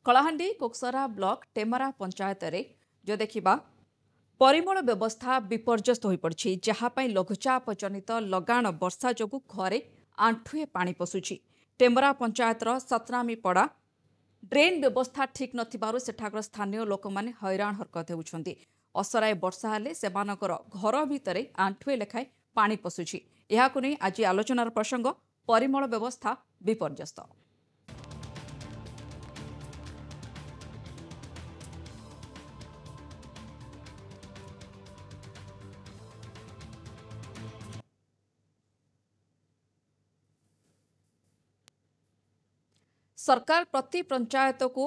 Kalahandi कोकसरा block टेमरा panchayat रे जो देखिबा परिमल व्यवस्था विपर्यस्त हो पड़ी जहाँपाई लघुचाप जनित लगाण वर्षा जोगु घरे आंठुए पानी पशुची टेमरा पंचायतर सतनामी पड़ा ड्रेन व्यवस्था ठीक नथिबारु सेठाकर स्थानीय लोक माने हैरान हरकत होउछंती। असराय वर्षा हेले सेमानकर घर भितरे आंठुए लेखाए पानी पशुची। एहाकु नै आज आलोचनार प्रसंग परिमल व्यवस्था विपर्यस्त। सरकार प्रति पंचायत को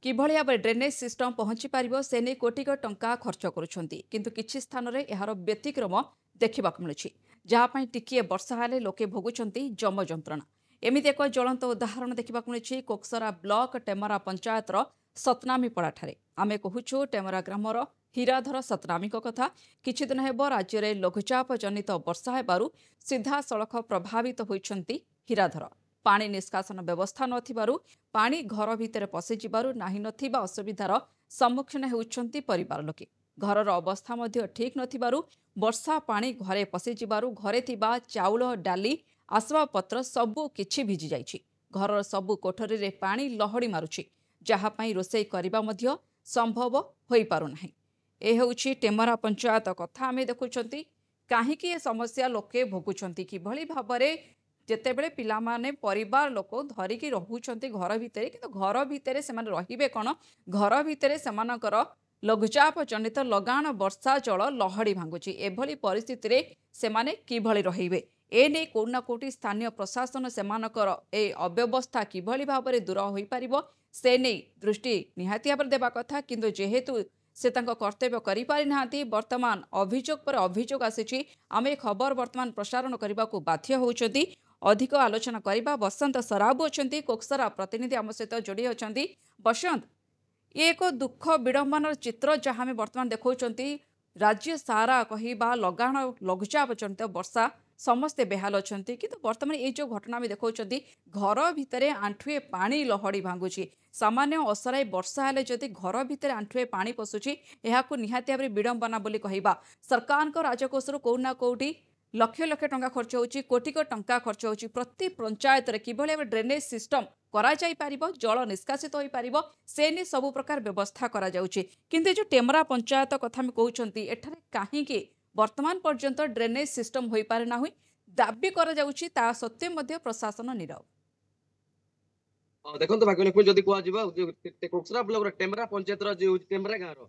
किभଳି भाव ड्रेनेज सिस्टम पहुंची पारिबो से नै कोटी टंका खर्च करुछंती किंतु किछि स्थान रे एहार व्यतिक्रम देखा मिलुछि जहाँ पई टिकिए वर्षा हेले लोके भोगुछंती जम जंत्रणा। एमिति एक ज्वलंत उदाहरण देखा मिलुछि कोकसरा ब्लॉक टेमरा पंचायतर सतनामी पड़ाठारे। आमे कहूछु टेमरा ग्रामर हीराधर सतनामी कथा। किछि दिन हेबो राज्य रे लघुचाप जनित वर्षा हेबारु सीधा सड़क प्रभावित होइछंती हीराधर। पानी निष्कासन व्यवस्था नथिबारु पानी घर भितर पशि जिबारु नाही नथिबा असुविधार सम्मुखीन हेउछंती परिवार लोके। घरर अवस्था मध्य ठीक नथिबारु वर्षा पानी घरे पशि जिबारु घरे थिबा चाउल डाली आसबाब पत्र सबु किछि भिजि जाइछि। घरर सबु कोठरी रे पानी लहड़ी मारुछि जहाँ पई रोषेई करिबा मध्य संभव होई पारु नाही। ए हेउछि टेमरा पंचायत कथा। आमे देखुछंती काहेकि ए समस्या लोके भोगुछंती किभଳି भाबरे जेतेबेले पिलामाने परिवार लोक धरिकी रहुछंती घर भितरे किंतु घर भितरे सेमाने रहिबे कोन घर भितरे सेमानकर लघुचाप जनित लगाण वर्षा जल लहड़ी भांगुची। एभली परिस्थिति रे सेमाने किभଳି रहिबे ए नै कोना कोटी स्थानीय प्रशासन सेमानकर ए अव्यवस्था किभଳି भाबरे दूर होई परिबो से नै दृष्टि निहाती भाबरे देबा कथा किंतु जेहेतु से तांको कर्तव्य करि पारि नाहांती वर्तमान अभियोग पर अभियोग आसीची। आमे खबर वर्तमान प्रसारण करबा को बाध्य होउछंती। अधिक आलोचना करबा बसंत सराबू अछंती कोकसरा प्रतिनिधि आम सहित जोड़ी अछंती। बसंत ये एक दुख विडंबनार चित्र जहाँ आम वर्तमान देखौछंती राज्य सारा कहिबा लगाण लघुचाप जनित वर्षा समस्ते बेहाल अछंती किंतु वर्तमान ये जो घटना आम देखौछंती घर भितरे आंठुए पानी लहड़ी भांगुची। सामान्य असराय वर्षा हेले जदि घर भितरे आंठुए पानी पशुची एहाकु निहाती भाबरे विडंबना बोली कहिबा। सरकारक राजकोषरु कोउना कोउटी लक्ष लक्ष टंका खर्च होची कोटी टंका खर्च होची प्रति पंचायत रे किभଳି भाबरे ड्रेनेज सिस्टम करा जाई पारिबो जल निष्कासित होई पारिबो से ने सब प्रकार व्यवस्था करा जाउची किंतु जो टेमरा पंचायत कथा में कहउछंती एठारे काहेकि वर्तमान पर्यंत ड्रेनेज सिस्टम होई पारे ना होई दाबी करा जाउची ता सत्य मध्य प्रशासन नीरव। देखो भाग्यलक्ष्मी जदि कह कोकसरा ब्लॉक टेमरा पंचायत टेमरा गाँव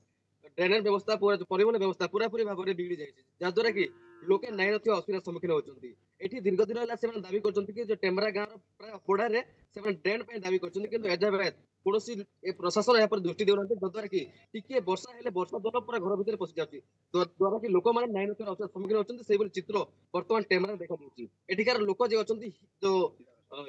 ड्रेनेज व्यवस्था परिवहन व्यवस्था पूरा पूरी भाव में बिगड़ी जाए जहाद्वारा कि लोके नाई नथिबा असुविधार सम्मुखीन होउछंती। एठी दीर्घ दिन होला सेमान दाबी करछंती कि जो टेमरा गाँव प्राय पोड़ारे सेमान ड्रेन पे दाबी करछंती किंतु एजाबे कोनोसी प्रशासन या पर दृष्टि देउनांती जहाद्वारा कि टिके वर्षा हेले वर्षा जल पूरा घर भितर पसि जाउची द्वारा कि लोक माने नाई नथिबा असुविधार सम्मुखीन होउछंती। सेहि बोली चित्र वर्तमान टेमरा देखा दिउची। एठिकार लोक जे अछंती जो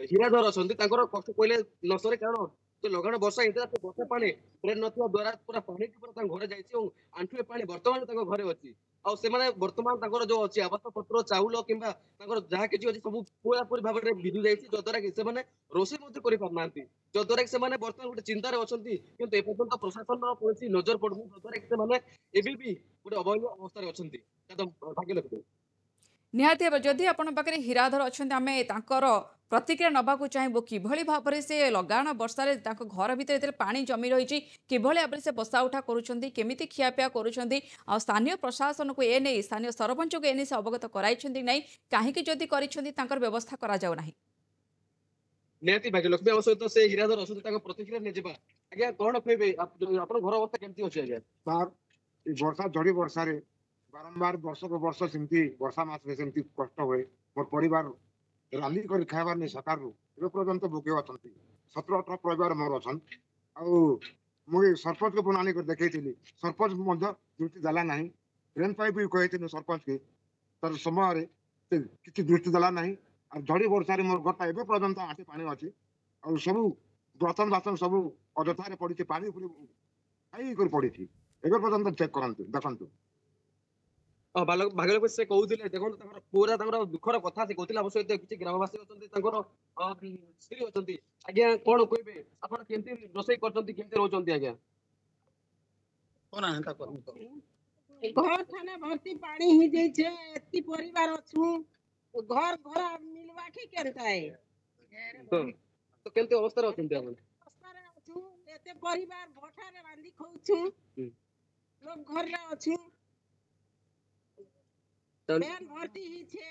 हीराधर अछंती तांकर कष्ट कहले न सरे कारण तो लगाण वर्षा हेतला तो वर्षा पानी ड्रेन नथिबा द्वारा पूरा पानी पूरा तांग घरे जाइछि और आंठुए पानी वर्तमान तांग घरे अछि और सेमाने वर्तमान तांकर जो अछि आवास पत्र चाउल किंबा तांकर जहा किछि अछि सब पूरा पूरी भाव में भिजु जाइछि जद्वारा कि सेमाने रोषे मध्य करि पारनांती जद्वारा कि सेमाने वर्तमान गोटे चिंतार अछंती किंतु ए पर्यंत प्रशासन कोनोसी नजर पडनु जद्वारा कि सेमाने एबी भी गोटे अभय अवस्था रे अछंती भाग्यलक्ष्मी। निहाती भाव जदि आपण पाखे हीराधर अच्छा आम तांकर प्रतिक्रिया नबाकू चाहबू किभଳି भाबरे से लगाण वर्षारे तांको घर भितर पानी जमी रही किभଳି भाबरे से बसा उठा करूछंती केमिति खियापिया करूछंती आ स्थानीय प्रशासन को ए नहीं स्थानीय सरपंच को ए से अवगत कराइछंती नहीं काहेकि जदि करिछंती तांकर व्यवस्था करा जाउ नाही। निहाती भाग्यलक्ष्मी आम सहित से हीराधर अछंती तांको प्रतिक्रिया ने जेबा आज्ञा कोन कहबे आपण घर अवस्था केमती अछि आज्ञा सर वर्षा झड़ी वर्षा रे बारंबार वर्ष को वर्ष सेमती वर्षा मास में सेमती कष्ट हुए मोर परिवार राली कर खाइबार नहीं सरकार ए पर्यंत भोगे अच्छा 17-18 परिवार मोर अच्छा मुझे सरपंच को पुनानी कर देखी सरपंच दृष्टि देला ना ड्रेन पाइप भी कही सरपंच के तर समय किसी दृष्टि देला ना और झड़ी वर्षा मोर घरटा ए पर्यंत आठी पानी अच्छी और सब बर्तन बासन सब अजथा पड़ी पानी पड़ी पड़ी ए पर्यंत चेक करते देखु। ଭାଗିରଥୀ ସେ କହୁଥିଲେ ଦେଖନ୍ତୁ ତାଙ୍କର ପୁରା ତାଙ୍କର ଦୁଃଖର କଥା ସେ କହୁଥିଲେ। ଆମ ସହିତ କିଛି ଗ୍ରାମବାସୀ ଅଛନ୍ତି, ତାଙ୍କର ସ୍ତ୍ରୀ ଅଛନ୍ତି। ଆଜ୍ଞା କଣ କହିବେ, ଆପଣ କେମିତି ରୋଷେଇ କରୁଛନ୍ତି, କେମିତି ରହୁଛନ୍ତି ଆଜ୍ଞା? घर ठाने भर्ती पानी ही जाइछे, एत्ती परिवार अछु, घर घर मिलवा के केनता है ତ କେମିତି ଅବସ୍ଥାରେ ଅଛନ୍ତି ଆପଣ? रास्तारे अछु, एते परिवार भठारे रांधी खाउछु, लोग घर रे अछु, बेन भर्ती ही छे,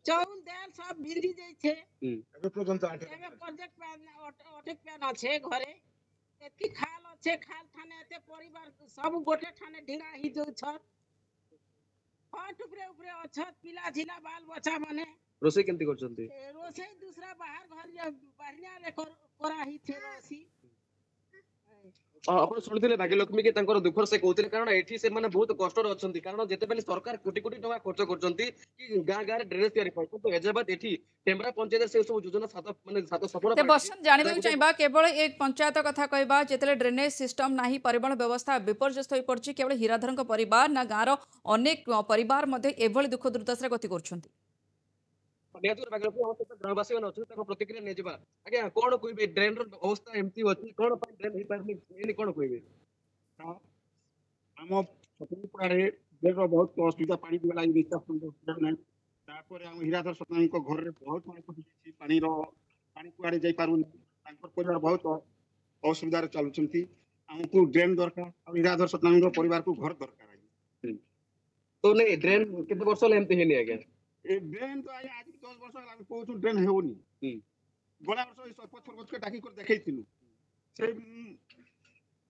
चाउल दाल सब भिंडी जाइछे, ଏବେ ପର୍ଯ୍ୟନ୍ତ एबे प्रोजेक्ट पैन अटक पैन अच्छे घरे, एत्ती खाल अच्छे, खाल ठाने एते परिवार सब गोटे ठाने ढिंगा ही जो छ हट उपरे उपरे अछत पिला झिला बाल बच्चा माने ରୋଷେଇ କେମିତି କରୁଛନ୍ତି? रोसई दूसरा बाहर घर बाहरिया रे करा ही छे रोसी ଆପଣ ଶୁଣିଥିଲେ ଭାଗ୍ୟଲକ୍ଷ୍ମୀ କି ତାଙ୍କର ଦୁଃଖର ସେ କହୁଥିଲେ, କାରଣ ଏଠି ସେମାନେ ବହୁତ କଷ୍ଟରେ ଅଛନ୍ତି। କାରଣ ଯେତେବେଳେ ସରକାର କୋଟି କୋଟି ଟଙ୍କା ଖର୍ଚ୍ଚ କରୁଛନ୍ତି କି ଗାଁ ଗାଁରେ ଡ୍ରେନେଜ ତିଆରି ପାଇଁ, କିନ୍ତୁ ଏଯାବତ ଏଠି ଟେମ୍ବରା ପଞ୍ଚାୟତରେ ସେ ସବୁ ଯୋଜନା ସାତ ସଫଳ ते बसन जानवाक चाहिए केवल एक पंचायत कथा कहवा जिते ड्रेनेज सिस्टम ना परिवहन व्यवस्था विपर्यस्त हो पड़ी, केवल हीराधर परिवार ना गाँव अनेक परिवार एभली दुख दुर्दशा गति कर ନିହାତି ଭାଗ୍ୟଲକ୍ଷ୍ମୀ ଆମ ସହିତ ଗ୍ରାମବାସୀ ମାନେ ଅଛନ୍ତି, ତାଙ୍କ ପ୍ରତିକ୍ରିୟା ନେଇଯିବା। ଆଜ୍ଞା କଣ କହିବେ, ଡ୍ରେନ ର ଅବସ୍ଥା ଏମିତି ଅଛି, କଣ ପାଇଁ ଡ୍ରେନ ହେଇପାରୁନି ଏନି କଣ କହିବେ? ଆମ ଛତିଶଗଡ଼ରେ ଡ୍ରେନର ବହୁତ ଅସୁବିଧା, ପାଣି ପିଇବା ଲାଗି ନିଶ୍ୱାସ ସୁବିଧା ନାହିଁ। ତାପରେ ଆମ ହୀରାଧର ସତନାମୀଙ୍କ ଘରରେ ବହୁତ ପାଣି ପଶିଯାଇଛି, ପାଣି କୁଆଡ଼େ ଯାଇପାରୁନି, ତାଙ୍କର ପରିବାର ବହୁତ ଅସୁବିଧାରେ ଚାଲୁଛନ୍ତି। ଆମକୁ ଡ୍ରେନ ଦରକାର, ଆଉ ହୀରାଧର ସତନାମୀଙ୍କ ପରିବାରକୁ ଘର ଦରକାର। ତ ନାଇଁ ଡ୍ରେନ କେତେ ବର୍ଷ ହେଲା ଏମିତି ହେଇନି ଆଜ୍ଞା? ଏ ଡ୍ରେନ ତ ଆଜି 10 ବର୍ଷ ହେଲା ଆମେ କହୁଛୁ ଡ୍ରେନ ହେଉନି। ଗଲା ବର୍ଷ ଏଇ ସରପଞ୍ଚ ଫରପଞ୍ଚকে ଡାକି କରି ଦେଖେଇଥିଲୁ, ସେ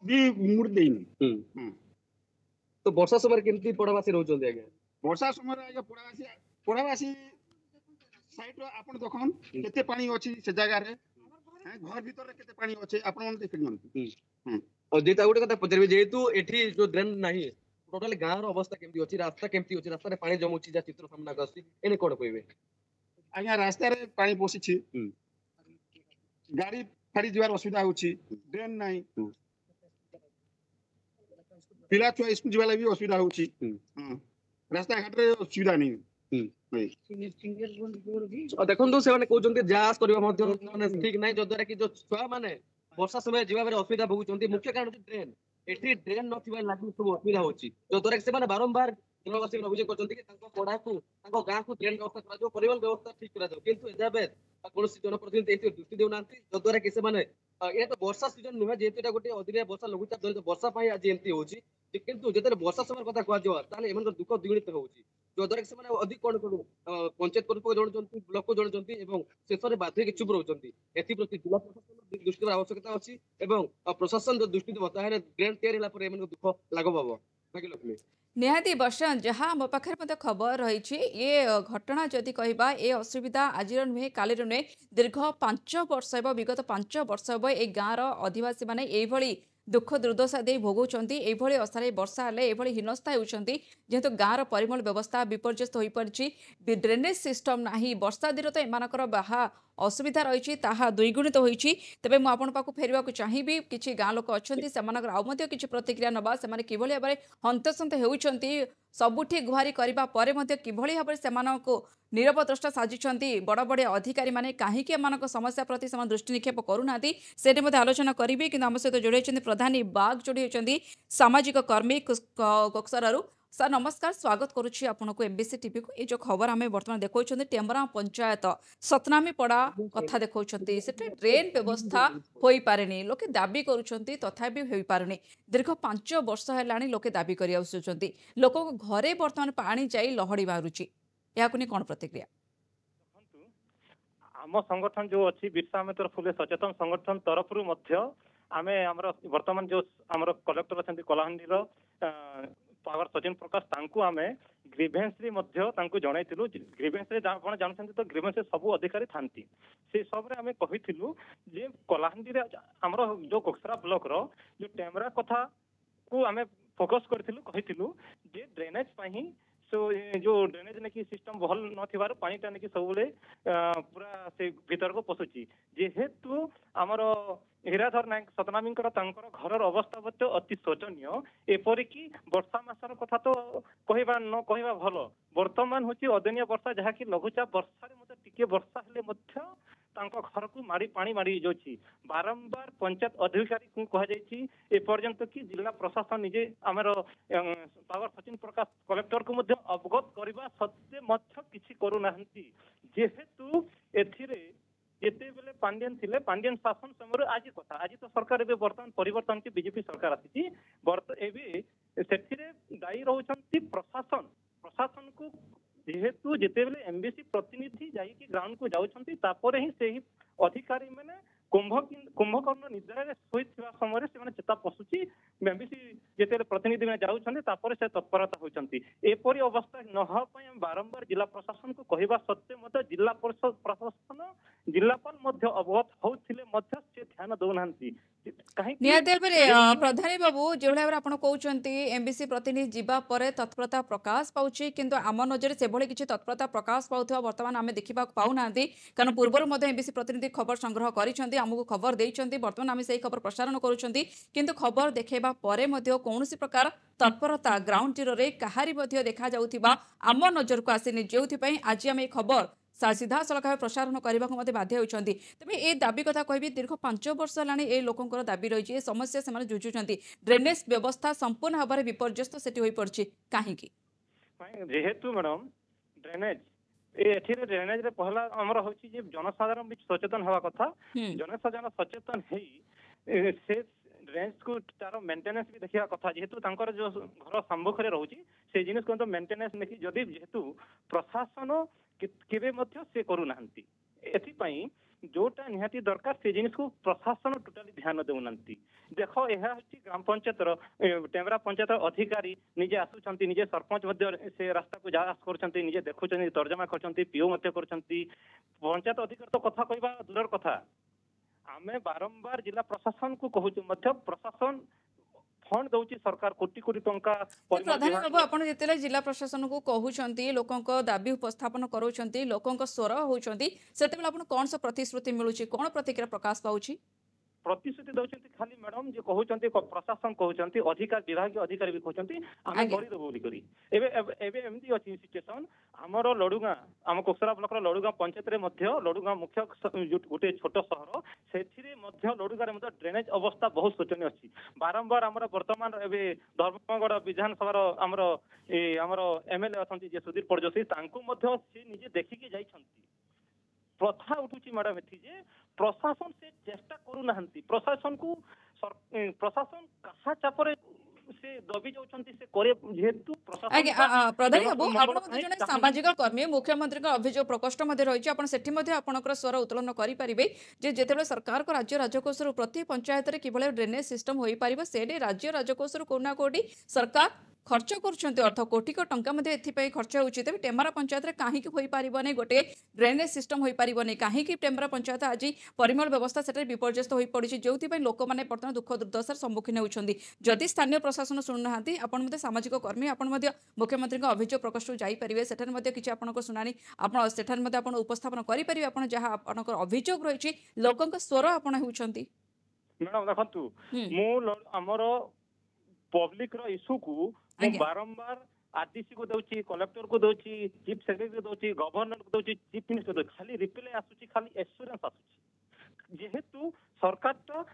ବି ମୁଡ଼ ଦେଇନି। ତ ବର୍ଷା ସମୟରେ କେମିତି ପଡ଼ାବାସୀ ରହୁଛନ୍ତି ଆଜ୍ଞା? ବର୍ଷା ସମୟରେ ଆଜ୍ଞା ପଡ଼ାବାସୀ ସାଇଡ୍ ଆପଣ ଦେଖନ୍ କେତେ ପାଣି ଅଛି ସେ ଜାଗାରେ, ଘର ଭିତରେ କେତେ ପାଣି ଅଛି ଆପଣ ମାନେ ଦେଖି ନିଅନ୍ତୁ। ଆଉ ଯେହେତୁ ଗୋଟେ କଥା ପଚାରିବି, ଯେହେତୁ ଏଠି ଯୋଉ ଡ୍ରେନ ନାହିଁ, ଟୋଟାଲି ଗାଁର ଅବସ୍ଥା କେମିତି ଅଛି, ରାସ୍ତା କେମିତି ଅଛି, ରାସ୍ତାରେ ପାଣି ଜମୁଛି ଯାହା ଚିତ୍ର ସାମ୍ନାକୁ ଆସୁଛି, ଏନେ କଣ କହିବେ? ଆଜ୍ଞା ରାସ୍ତାରେ ପାଣି ପଶିଛି, ଗାଡି ଫାଡି ଯିବାର ଅସୁବିଧା ହଉଛି, ଡ୍ରେନ ନାହିଁ, ପିଲା ଛୁଆ ସ୍କୁଲ ଯିବା ଲାଗି ବି ଅସୁବିଧା ହଉଛି, ରାସ୍ତାଘାଟରେ ସୁବିଧା ନାହିଁ। ଦେଖନ୍ତୁ ସେମାନେ କହୁଛନ୍ତି ଯାଞ୍ଚ କରିବା ମଧ୍ୟ ମାନେ ଠିକ ନାହିଁ, ଯଦ୍ୱାରା କି ଯୋଉ ଛୁଆ ମାନେ ବର୍ଷା ସମୟରେ ଯିବା ପାଇଁ ଅସୁବିଧା ଭୋଗୁଛନ୍ତି। ମୁଖ୍ୟ କାରଣ ହଉଛି ଡ୍ରେନ, ଏଠି ଡ୍ରେନ ନଥିବା ଲାଗି ସବୁ ଅସୁବିଧା ହଉଛି, ଯଦ୍ୱାରା କି ସେମାନେ ବାରମ୍ବାର ଗ୍ରାମବାସୀ ଅଭିଯୋଗ କରୁଛନ୍ତି କି ତାଙ୍କ ପଡାକୁ ତାଙ୍କ ଗାଁକୁ ଡ୍ରେନ ବ୍ୟବସ୍ଥା କରାଯାଉ, ପରିବହନ ବ୍ୟବସ୍ଥା ଠିକ କରାଯାଉ, କିନ୍ତୁ ଏଯାବତ କୌଣସି ଜନପ୍ରତିନିଧି ଏଥିରେ ଦୃଷ୍ଟି ଦେଉନାହାନ୍ତି। ଯଦ୍ୱାରା କି ସେମାନେ ଏହା ତ ବର୍ଷା ସିଜନ ନୁହେଁ, ଯେହେତୁ ଏଟା ଗୋଟେ ଅଦିନିଆ ବର୍ଷା ଲଘୁଚାପ ଜନିତ ବର୍ଷା ପାଇଁ ଆଜି ଏମିତି ହଉଛି, କିନ୍ତୁ ଯେତେବେଳେ ବର୍ଷା ସମୟ କଥା କୁହାଯିବ ତାହେଲେ ଏମାନଙ୍କର ଦୁଃଖ ଦ୍ୱିଗୁଣିତ ହଉଛି, ଯଦ୍ୱାରା କି ସେମାନେ ଅଧିକ କଣ କରୁ ପଞ୍ଚାୟତ କର୍ତ୍ତୃପକ୍ଷ ଜଣୁଛନ୍ତି, ବ୍ଲକକୁ ଜଣୁଛନ୍ତି ଏବଂ ଶେଷରେ ବାଧ୍ୟ ହେଇକି ଚୁପ ରହୁଛନ୍ତି। ଏଥିପ୍ରତି ଜିଲ୍ଲା ପ୍ରଶାସନ ଦୃଷ୍ଟି ଦେବାର ଆବଶ୍ୟକତା ଅଛି ଏବଂ ପ୍ରଶାସନ ଯଦି ଦୃଷ୍ଟି ଦେବ ତାହେଲେ ଡ୍ରେନ ତିଆରି ହେଲା ପରେ ଏମାନଙ୍କ ଦୁଃଖ ଲାଘବ ହବ। ଭାଗ୍ୟଲକ୍ଷ୍ମୀ निहाती बसंत जहाँ मो पाखे मत खबर रही ये घटना जदि कहवा ये असुविधा आज नुहे काली नुहे दीर्घ 5 वर्ष हे विगत 5 वर्ष हे ये गाँवर आदिवासी मैंने ये दुख दुर्दशा दे भोगुंट ये असारे वर्षा हेले ये हीनस्था होती जेहेतु गाँवर परिमल व्यवस्था विपर्यस्त हो पड़ी ड्रेनेज सिस्टम ना वर्षा दिन तो एमानकर बाहा असुविधा रही द्विगुणित होती। तेज मुझे फेरवा चाहिए किसी गाँ लोक अच्छा से किसी प्रतिक्रिया नवा से किभली भाव में हंतसंत होती सबुठी गुहारी करने किभली भाव से नीरव द्रष्टा साजिशंती बड़ बड़ अधिकारी माने कहीं समस्या प्रति दृष्टि निक्षेप करूना से आलोचना करी कि आम सहित जोड़ी प्रधानी बाग जोड़ी होती सामाजिक कर्मी कोक्सरारू। सर नमस्कार, स्वागत करुच्ची आपको एमबीसी टीवी को। ये जो खबर आम बर्तमान देखा टेम्बरा पंचायत सतनामी पड़ा कथा देखा ट्रेन व्यवस्था हो पारे लोके दाबी करुँच तथापि हो पारे दीर्घ 5 वर्ष है लोके दाबी कर लोक घरे बर्तमान पानी जाई लहड़ी बाहरुची नहीं कौन प्रतिक्रिया? आम संगठन जो अच्छी बिरसा आम्बेडकर फुले सचेतन संगठन तरफ आमे वर्तमान जो आम कलेक्टर अच्छा कलाहांडीर पावर सचिन प्रकाश तांकु आमे ग्रीवेंस रे मध्य तांकु जणाइथिलु। ग्रीवेंस रे आपण जानछन्ती तो ग्रीवेंस रे सब अधिकारी थांती से सब रे आमे कहिथिलु जे कलाहांडी रे हमरो जो कोक्सरा ब्लॉक रो जो टेमरा कथा को आमे फोकस करथिलु कहिथिलु जे ड्रेनेज पाही सो जो ड्रेनेज नेकी सिस्टम भल नथिबार पानी टा नेकी सबले पूरा से भीतर को पसुची जेहेतु आमर हीराधर नायक सतनामींकर तांकर घरर अवस्था अति शोचनीय एपरिकी वर्षा मासर कथा तो कहवा न कहवा भल बर्तमान हूँ अदिनिया वर्षा जहाँकि लघुचाप वर्षा टिके वर्षा हेले घर को माड़ी पानी माड़ी जाऊँगी बारंबार पंचायत अधिकारी को कहुई एपर्यंत कि जिला प्रशासन निजे आमर पावर सचिन प्रकाश कलेक्टर को अवगत करने सत्वे किसी करूना जेहेतु एथिरे जिते बेले पांडियन थिले पांडियन शासन समय आज कथा आज तो सरकार एबे वर्तमान परिवर्तन की बीजेपी सरकार आसी दायी रहउछंती प्रशासन प्रशासन को जेहेतु जिते बेले एमबीसी प्रतिनिधि जाइए ग्राउंड को जाउछंती तापर ही से अधिकारी मैंने कुंभकर्ण निद्रा शोइथिबा समय से चेता पशुची एमबीसी जिते प्रतिनिधि मैंने जाउछंती तापर से तत्परता होचंती एपरी अवस्था न हो पय बारंबार जिला प्रशासन को कहवा सत्वे जिला प्रशासन जिलापाल अवगत होथिले से ध्यान दौनांती प्रधानी बाबू जो भाव आप कहते एमबीसी प्रतिनिधि जीवा पर तत्परता प्रकाश पाउछि किंतु आम नजर से भली किछि तत्परता प्रकाश पाउथवा वर्तमान आमे देखिबा पाउना कारण पूर्व एमबीसी प्रतिनिधि खबर संग्रह करिसेंती आमको खबर देइसेंती वर्तमान आमे सेही खबर प्रसारण करूछंती किंतु खबर देखैबा परे मध्ये कोनोसी प्रकार तत्परता ग्राउंड जीरो रे कहारी मध्ये देखा जाउथिबा आम नजर को आसीनि जेउथि पई आज आमे खबर सीधा सड़क भाव प्रसारण करने को बाध्य होती तेज ये दाबी कथा कहि दीर्घ 5 वर्ष है ये लोकंर दाबी रही समस्या से जुझुंट ड्रेनेज व्यवस्था संपूर्ण भाव में विपर्यस्त से पड़ी कहीं जेहेतु मैडम ड्रेनेज ड्रेनेज रे पहला आमर हूँ जनसाधारण भी सचेतन हवा कथा जनसाधारण सचेतन से ड्रेनेज को तार मेंटेनेंस भी देखा कथा जेहेतु जो घर सम्मुखें रोचे से जिन को मेंटेनेंस देखी जदि जेहेतु प्रशासन केबे मध्य से करूना एथिपाई जोटा निहाती दरकार से जिनिस को प्रशासन टोटाली ध्यान देउना देख यह ग्राम पंचायत टेमरा पंचायत अधिकारी निजे आसुचंती निजे सरपंच मध्य से रास्ता को जांच करचंती निजे देखुचंती तर्जमा करचंती पीओ मध्य करचंती पंचायत अधिकारी तो कथा कहबा दूरर कथा आमे बारंबार जिला प्रशासन को कहूछु मध्य प्रशासन फंड दौची सरकार कोटी कोटी टंका प्रधान बाबू आप जिला प्रशासन को कहते लोकों दाबी उपस्थापन करोचंती लोकों स्वर होती से कौन सा प्रतिश्रुति मिलूची कौन प्रतिक्रिया प्रकाश पाउची प्रतिश्रुति दौरान खाली मैडम जो कहते प्रशासन कहते अधिकार विभाग अधिकारी भी कहते आम करदेबू बोली एमती अच्छी सिचुएसन आमर लडुगा आम कोकसरा ब्लॉक लडुगा पंचायत लडुगा मुख्य गोटे छोट सहर से लडुगार ड्रेनेज अवस्था बहुत शोचनीय अच्छी बारंबार आमर बर्तमान एवं धर्मगढ़ विधानसभा आमर एमएलए अच्छा सुधीर परजोशी निजे देखिकी जाइछंती प्रथा उठुची मैडम एथि प्रशासन से चेष्टा करूना प्रशासन को प्रशासन कहा चापरे से दबी जाउछंती से करे जेहेतु प्रशासन प्रधान बाबू आपण जने सामाजिक कर्मी मुख्यमंत्री का अभियोग प्रकोष्ठ मध्ये रहिछि आपण सेठी मध्ये आपनकर स्वर उत्तोलन करि परिबे जे जेतेबे सरकार को राज्य राजकोष प्रति पंचायत रे किबळे ड्रेनेज सिस्टम होई परिबो सेडे राज्य राजकोष कोना कोडी सरकार खर्च कर अर्थ कोटी टंका खर्च होती तेज टेमरा पंचायत में कहीं हो पारनी गोटे ड्रेनेज सिस्टम हो पारनी कहीं टेमरा पंचायत आज परिमल व्यवस्था से विपर्यस्त हो पड़ी जो लोक मैंने बर्तमान दुख दुर्दशार सम्मुखीन होती जदि स्थानीय प्रशासन शुणुना आपड़ सामाजिक कर्मी आप मुख्यमंत्री अभियोग प्रकोष्ठ जापरेंगे सेठार किसी आपको शुणानी आप उपस्थापन करेंगे आप जहाँ आप अभियोग रही लोकों स्वर आप मैडम देखु आमर पब्लिक रो इश्यू को बारंबार आरडीसी को दउची कलेक्टर को दउची चीफ सेक्रेटरी को दउची गवर्नर को दउची चीफ मिनिस्टर को खाली रिप्लाई आसुची खाली एश्योरेंस आसुची जेहेतु सरकार तो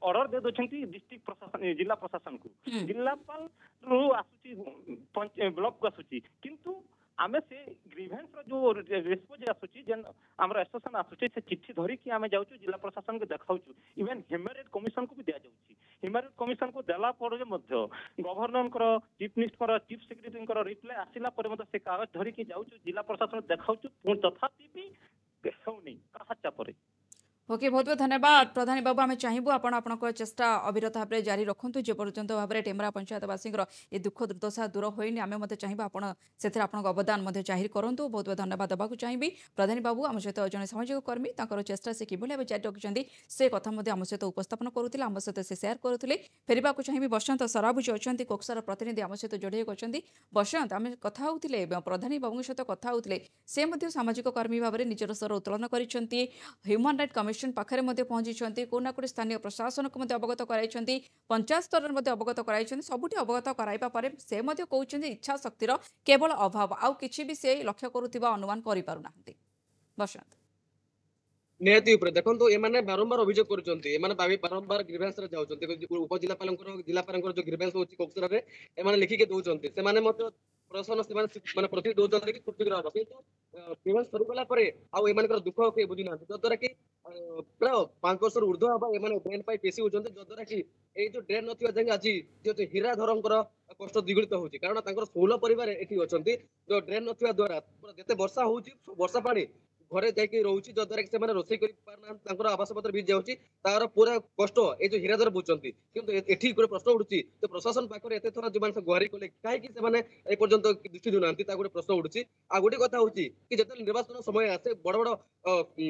ऑर्डर दे दोछंती डिस्ट्रिक्ट प्रशासन जिला प्रशासन को जिलापाल रो आसुची ब्लॉक को आसुची किंतु आमे से ग्रीवेंस रो जो रेस्पोज आसुची जन हमर एसोसिएशन आसुची से चिट्ठी धरी कि आमे जाउछु जिला प्रशासन के देखाउछु इवन ह्यूमन राइट कमिशन को भी दिया जाउची ह्यूमन राइट कमिशन को देला पर मध्य गवर्नर को चीफ मिनिस्टर चीफ सेक्रेटरी को रिप्लाई आसिला पर मध्य से कागज धरी कि जाउछु जिला प्रशासन देखाउछु पुन तथापि भी होनी कहा चापरे ओके बहुत बहुत धन्यवाद प्रधानी बाबू आम चाहबू आप चेष्टा अविरत भाव में जारी रखुँ जो पर्यंत भाव में टेमरा पंचायतवासी ये दुख दुर्दशा दूर होनी आम मत चाहिए आप अवदान जाहिर करूँ बहुत बहुत धन्यवाद देवाक चाहिए प्रधानी बाबू आम सहित जन सामाजिक कर्मी चेष्टा से किभली भाव जारी रखिंट से कथा आम सहित उपस्थापन करुले आम सहित से सेयार करुले फेरवा चाहिए बसंत सराभुज अच्छा कोकसार प्रतिनिधि आम सहित जोड़े अच्छा बसंत आम कथा होते प्रधानी बाबू सहित कथा होते से सामाजिक कर्मी भाव में निजर स्वर उत्तोलन कर ह्यूमन राइट कमिशन पाखे पहुंची कोना कोटी स्थानीय प्रशासन को अवगत कराई पंचायत स्तर में अवगत कराई सबुठ अवगत कराइबा परे से कहते इच्छा शक्तिर केवल अभाव आउ किछि भी से लक्ष्य करुवा अनुमान करि पारु नाहंती। बसंत निहाती उपरे देखो एमाने बारंबार अभियोग करुचंती एमाने बारंबार ग्रीवेंस रे जाउचंती उपजिलापालंकर जो ग्रीवेंस होची कोक्सरा रे एमाने लिखि के दउचंती सेमाने मत प्रशासन से माने प्रति दउचंती कि छुट्टी करा किंतु ग्रीवेंस करि गला परे आ एमानकर दुख के बुझि ना जद्वारा कि प्राय 5 वर्ष ऊर्ध्व हबा एमाने ड्रेन पाई पेशी होचंती जद्वारा कि ए जो ड्रेन नथिबा जंग आज जो हिराधरंकर कष्ट द्विगुणित होची कारण तांकर 16 परिवार एठी अछंती जो ड्रेन नथिबा द्वारा जते वर्षा होची वर्षा पानी घरे जाकि रोची जद्वारा कि से रोषे कर आवास पत्र भी जाऊँगी तार पूरा कष्ट ये जो हिराधर बुझुंट किंतु एठी गोटे प्रश्न उठुची तो प्रशासन पाखे एत थर जो गुहारी कले कहीं एपर्यंत दृष्टि देना गोटे प्रश्न उठुची आ गोटे कथा हूँ कि जिते निर्वाचन समय आसे बड़ बड़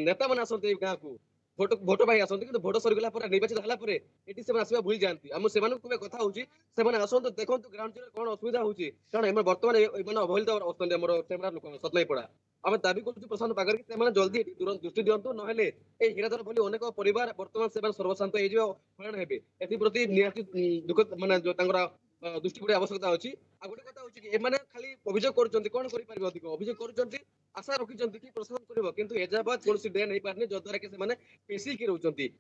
नेता मैंने आसते गाँव को भोट पाई आसती कि भोट सरीगला निर्वाचित होगा ये आसवा भूली जाती आम से कथा हूँ आसतु देखो ग्राउंड जीरो कौन असुविधा होती कारण बर्तमान अवहेलित अच्छा लोक सतनाईपड़ा आम दाबी करूँ प्रशासन पाखे कि जल्दी दृष्टि दिंतु ना हिराधर भली अनेक परिवार बर्तमान से सर्वशांत हईराण हे एप्रति निहाती दुख मानने जो दृष्टि पड़े आवश्यकता अच्छी आ गोटे कथा हूँ खाली अभियोग कर अधिक अभियोग कर आशा रखिंट कि प्रशासन कर किंतु एजाबाद कौन ड्रेन हो पारे जद्वारा कि पेशिकी रोचंती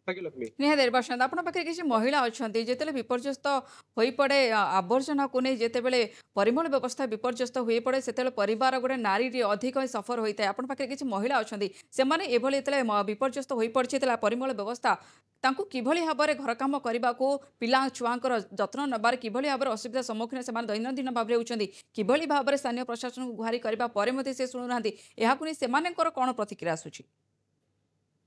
निहाती बसंत आप किसी महिला अच्छा जिते विपर्यस्त हो पड़े आवर्जना को नहीं जिते परिमल व्यवस्था विपर्यस्त हो पड़े से परिवार गोटे नारी अधिक सफर होता है आपन पाखे किसी महिला अच्छा से विपर्यस्त हो पड़े परिमल व्यवस्था तांकु किभली भाव में घर काम करने को पिला छुआंकर जत्न नबार किभली भाव में असुविधा सम्मुखीन से दैनंदिन भाव में होती किभली भाव में स्थानीय प्रशासन को गुहारी करने से शुणुना यहाँ से कौन प्रतिक्रिया आसूची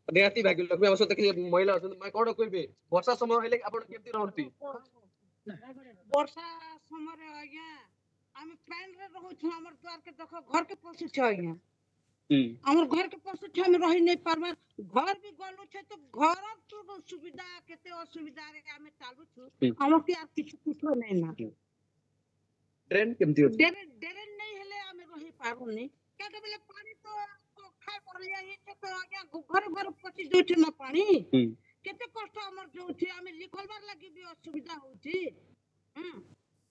निहाती भाग्य लक्ष्मी आम सहित महिला अच्छा कौन कहे वर्षा समय हेले आप केमती रहती वर्षा समय आज्ञा आम पैन रे रहू हमर द्वार के देखो घर के पशु छ आज्ञा हमर घर के पशु छ हम रही नहीं पारबा घर भी गलु छ तो घर तो सुविधा केते असुविधा रे हम चालू छु हम के यार किछ नहीं ना ट्रेन केमती हो ड्रेन नहीं हेले हम रही पारुनी क्या के बेले पानी तो खाय पर जाई तो आज्ञा घर घर पची जोठ ना पानी केते कष्ट हमर जोठी हम लिखलबार लागि भी असुविधा होची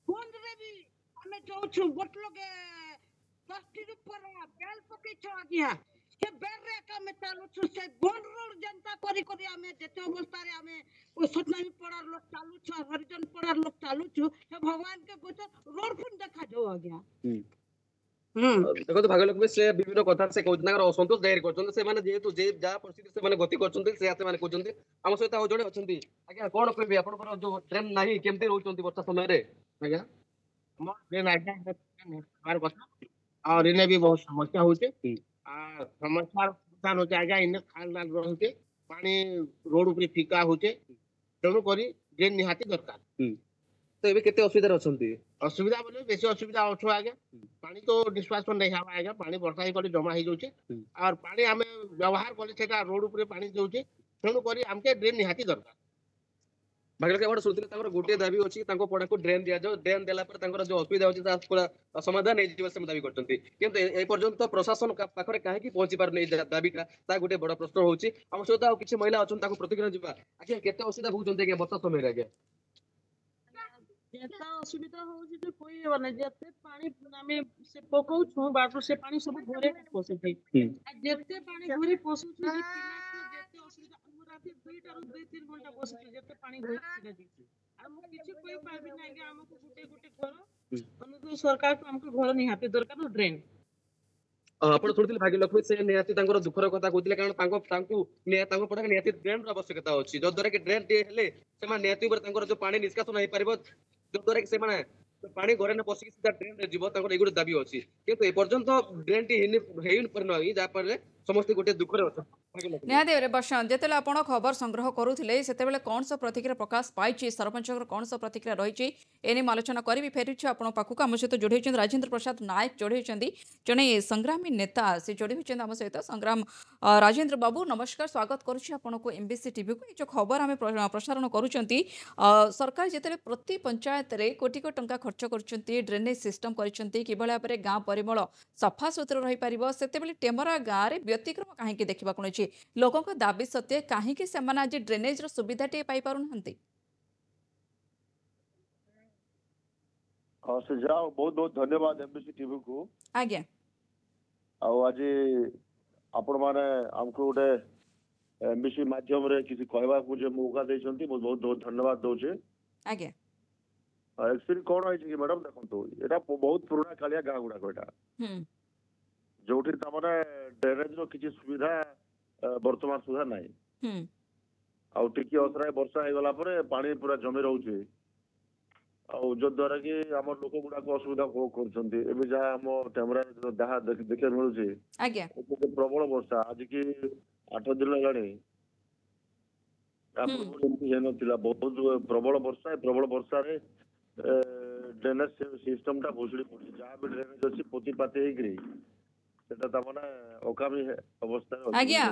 फोन रे भी हमें जोछु बोट लगे 10 ऊपर बेल पके छ आज्ञा के बेर रे का में चालू छु से गोल रोड जनता करी करी हमें जेते अवस्था रे हमें ओ सतनामी पड़ार लोग चालू छ हरिजन पड़ार लोग चालू छु हे भगवान के गोच रोड फुन देखा जो आज्ञा देखो तो भाग्यलक्ष्मी से विभिन्न कथा से असंतोष जाहिर कर जेहेतु जहाँ परिस्थिति से गति कर आम सहित आज जड़े अच्छा आज्ञा कौन कहे आप जो ट्रेन ना केमती रोच वर्षा समय आज्ञा ट्रेन आज्ञा और इन्हें भी बहुत समस्या होते समस्या समाधान होते आज्ञा इन्हें खाल नाल रहते पानी रोड ऊपर फिका होते तेणु करी ट्रेन निहाती दरकार तो ये केते असुविधा अच्छी असुविधा बोले बेसी असुविधा अच्छो आज्ञा पानी तो निष्पासन नहीं हवा आज्ञा पानी वर्षा ही करे जमा ही जाउछे और पानी आमे व्यवहार करे सेटा रोड ऊपर पानी जाउछे तेणु करी हमके ड्रेन निहाती दरकार भाग्यलक्ष्मी सुनते गोटे दाबी अच्छी पड़ा को ड्रेन दि जाओ ड्रेन देला पर जो असुविधा अच्छी पूरा समाधान हो दाबी करते पर्यंत प्रशासन पाखे कहीं पहुंची पारे दाबीटा गोटे बड़ प्रश्न होची आम सहित किसी महिला अच्छा प्रतिक्रिया जावा आज्ञा केते असुविधा भोगुंते वर्षा समय आज्ञा जेता असुविधा हो जे कोई माने जेते पानी आमे से पकाउ छु बाटो से पानी सब घरे पसे छै जेते पानी घरे पसु छु जे पिना जेते असुविधा राती 2 टा 2-3 घंटा बसे छै जेते पानी घरे छिना दै छै हम किछ कोई पाबी नै कि हमको गुटे घर अनुकूल सरकार को हमको घर निहाते दरकार ड्रेन आपण थोड़ी भाग्यलक्ष्मी से निहाती दुखर कथा कहते कारण पड़ा निहाती ड्रेन आवश्यकता अच्छी जद्वारा कि ड्रेन टे हेले से निहाती जो पानी निष्कासन हो पार जद्वारा कि से पानी घरे न पशिक सीधा ड्रेन रे जीव ये गोटे दाबी अच्छी किंतु एपर्यंत ड्रेन टी हो जहाँफल समस्त गोटे दुखरे अच्छा निहाती बसंत जिते आप खबर संग्रह करुले से कौन सा प्रतिक्रिया प्रकाश पाई सरपंच कौन सा प्रतिक्रिया रही एने आलोचना करी फेरी आपण पाखक आम सहित जोड़ी राजेन्द्र प्रसाद नायक जोड़ी जड़े संग्रामी नेता से जोड़ी आम सहित संग्राम राजेन्द्र बाबू नमस्कार स्वागत करुँ एमबीसी टीवी को जो खबर आम प्रसारण करुँच सरकार जिते प्रति पंचायत रे कोटी को टंका खर्च कर ड्रेनेज सिस्टम कर भाव में गाँ परिमल सफा सुतरा रही पार से टेमरा गाँव में ବ୍ୟତିକ୍ରମ କାହିଁକି ଦେଖିବାକୁ ମିଳୁଛି ଲୋକଙ୍କ ଦାବି ସତ୍ତ୍ୱେ କାହିଁକି ସେମାନେ ଆଜି ଡ୍ରେନେଜର ସୁବିଧାଟିଏ ପାଇପାରୁନାହାନ୍ତି? हाँ से जाओ बहुत बहुत धन्यवाद एमबीसी टीवी को आज्ञा आज आपण माने हमको गोटे एमबीसी माध्यम रे किसी कहबा को जे मौका देछंती बहुत बहुत धन्यवाद दोचे आज्ञा एक्चुअली कोन होई कि मैडम देखंतु एटा बहुत पुराना कालिया गां गुडा कोटा जोठी तमने ड्रेनेज रो किछि सुविधा वर्तमान सुविधा नाही आ टिकी असराय वर्षा हे गला परे पानी पूरा जमी रहउची और जो द्वारा कि आम लोक गुड़ा को असुविधा भोग कर जहाँ आम टेमरा जहाँ देखा मिलूँ आज्ञा प्रबल वर्षा आज की 8 दिन है बहुत प्रबल वर्षा रे ड्रेनेज सिस्टम टा भुसुड़ी पड़ी जहाँ भी ड्रेनेज अच्छी पोती पाती आज्ञा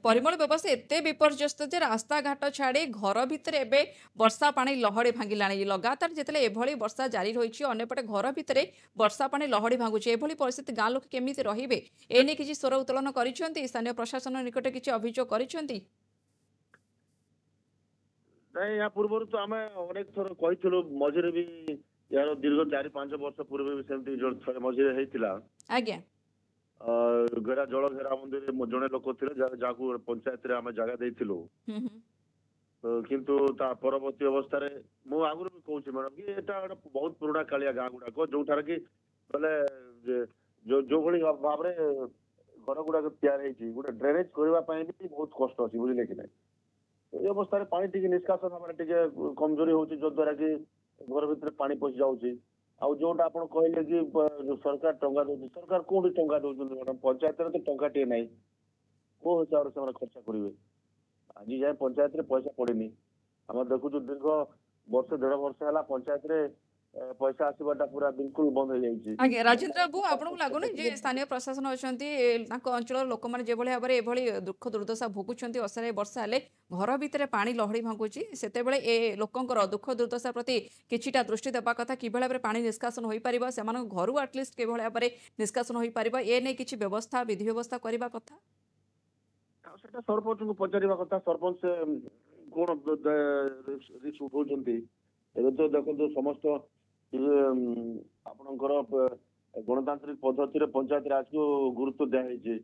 परिमल व्यवस्था एते विपर्यस्त जे रास्ता घाट छाड़ी घर भितर एबे वर्षा पानी लहड़ी भांगिलाणी लगातार जेतले एभली वर्षा जारी रही अन्यपटे घर भितर वर्षा पानी लहड़ी भांगुची एभली परिस्थिति गाँ लोक केमिति रहिबे एने किछि स्वर उत्तोलन करिसेंती स्थानीय प्रशासन निकट किछि अभियोग करिसेंती नहीं या पूर्व तो आम अनेक थर कही मझे भी यार दीर्घ 4-5 वर्ष पूर्व भी सेमती मझे होता आज्ञा घेरा जल घेरा मंदिर जड़े लोक थे जहाँ पंचायत रे आम जगह देथिलु किंतु ता परवर्ती अवस्था रे मु आगुर भी कहूँ मैडम कि एटा बहुत पुराना कालिया गाँ गुड़ाक जो कि बोले जो भली भाव रे घर गुड़ाक तैयार गोटे ड्रेनेज करने भी बहुत कष्ट अच्छी बुझे कि नहीं अवस्था पानी टी निष्कासन कमजोरी हो जो द्वारा कि घर भीतर पानी पशि जाऊँगी आउ जोटा आप कहले कि सरकार टंका दौर सरकार कौन टंका दौरान मैडम पंचायत तो टंकाटे ना कौ हिसाब से खर्च करेंगे आज जाए पंचायत रे पैसा पड़ेनी आम देखु दीर्घ वर्ष 1.5 वर्ष है पंचायत रे पैसा आसवाटा पूरा बिल्कुल बंद हो जाए आज्ञा राजेंद्र बाबू आपको लगुन जे स्थानीय प्रशासन अच्छा अंचल लोक मैंने जो भाव में एभली दुख दुर्दशा भोगुंट असारे वर्षा हेले घर भितर पानी लहड़ी भांगुची से ए लोकंर दुख दुर्दशा प्रति किछिटा दृष्टि देवा कथा कि भाव में पानी निष्कासन हो पार से घर आटलिस्ट कि भाव में निष्कासन हो पार ए नहीं किसी व्यवस्था विधि व्यवस्था करने कथा सरपंच को पचार कथा सरपंच कौन रिस्क उठाउछंती एबे तो देखो समस्त आपणकर गणतांत्रिक पद्धति पंचायत राज को गुरुत्व दिखाई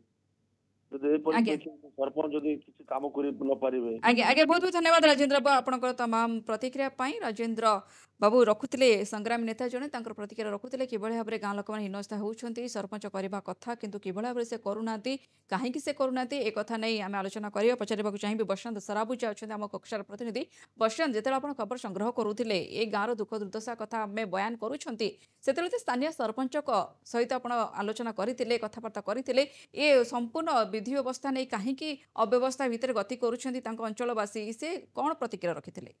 सरपंच जदि किसी काम कर न पारिबे आगे बहुत बहुत धन्यवाद राजेंद्र बाबू आपनकर तमाम प्रतिक्रिया पाई राजेंद्र बाबू रखुले संग्रामी नेता जने तांकर प्रतिक्रिया रखुले किभଳି भाबरे गाँ लोक माने हिनस्था होउछंती सरपंच करबा कथा किंतु किभଳି भाबरे से करूनाती काहेकि से करूनाती ए कथा नै आमे आलोचना करियो पचारिबा चाहिबे बसंत सराबुजा अछंती हम कक्षार प्रतिनिधि बसंत जेतेला आपण खबर संग्रह करूथिले ए गाँर दुख दुर्दशा कथा आमे बयान करूछंती सेतेले स्थानीय सरपंच को सहित आपण आलोचना करिथिले कथाबार्ता करिथिले ए संपूर्ण विधि व्यवस्था नै काहेकि अव्यवस्था भितर गति करूछंती तांको अंचलवासी से कोन प्रतिक्रिया रखिथिले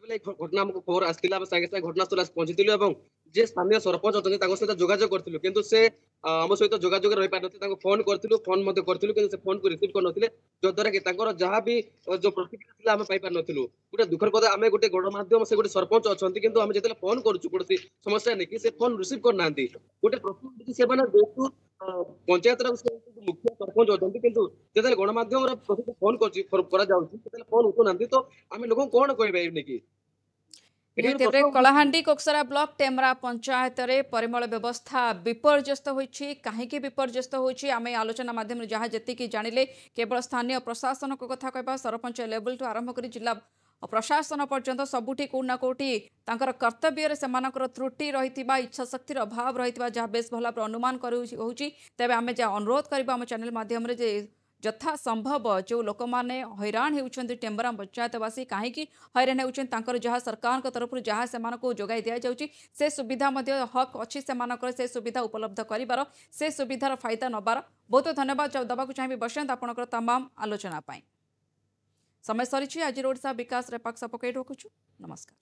घटना हमको खबर आसला सागे सागे घटनास्थल पहुंची और जे स्थानीय सरपंच अच्छा सहित जोगाजोग करूँ किंतु से आम सहित जोगाजोग रही पार फोन करूँ फोन करूँ से फोन को रिसीव कर जद्वारा कि जहाँ भी जो प्रतिक्रिया आम पाइपार नुँ गोटे दुखर कथा आम गोटे गणमाध्यम से गोटे सरपंच अच्छा कि आम जो फोन करोसी समस्या नहीं कि से फोन रिसीव करना गोटे प्रतिनिधि से जेहतु पंचायत मुख्य सरपंच अच्छा किंतु जो गणमाध्यम फोन कर फोन उठुना तो आम लोक कौन कह कलाहांडी कोक्सरा ब्लॉक टेमरा पंचायत रे परिमल व्यवस्था विपर्यस्त होइछि काहेकि विपर्यस्त होइछि आमे आलोचना माध्यम जहाँ जेतिकी जानिले केवल स्थानीय प्रशासन को कथा कहबा सरपंच लेवल टू आरंभ करी जिला प्रशासन पर्यंत सबुठी कोना कोटी तांकर कर्तव्य रे सेमानकर त्रुटि रहितिबा इच्छा शक्तिर अभाव रहितिबा जहाँ बेस भला अनुमान करूछि तबे आमे जा अनुरोध करबा हम चैनल माध्यम रे जे यथा संभव जो लोक मैंने हैरान होउछंती टेम्बरा पंचायतवासी कहीं हैरान होउछंती जहाँ सरकार तरफ जहाँ से जोगाई दि जाउछि से सुविधा हक अच्छी से सुविधा उपलब्ध करिबार से सुविधार फायदा नबार बहुत धन्यवाद दबा चाहिए बसंत आपनकर तमाम आलोचना पाई समय सरी आज ओडिशा विकास रे पाक्सा पकई रखुछु नमस्कार।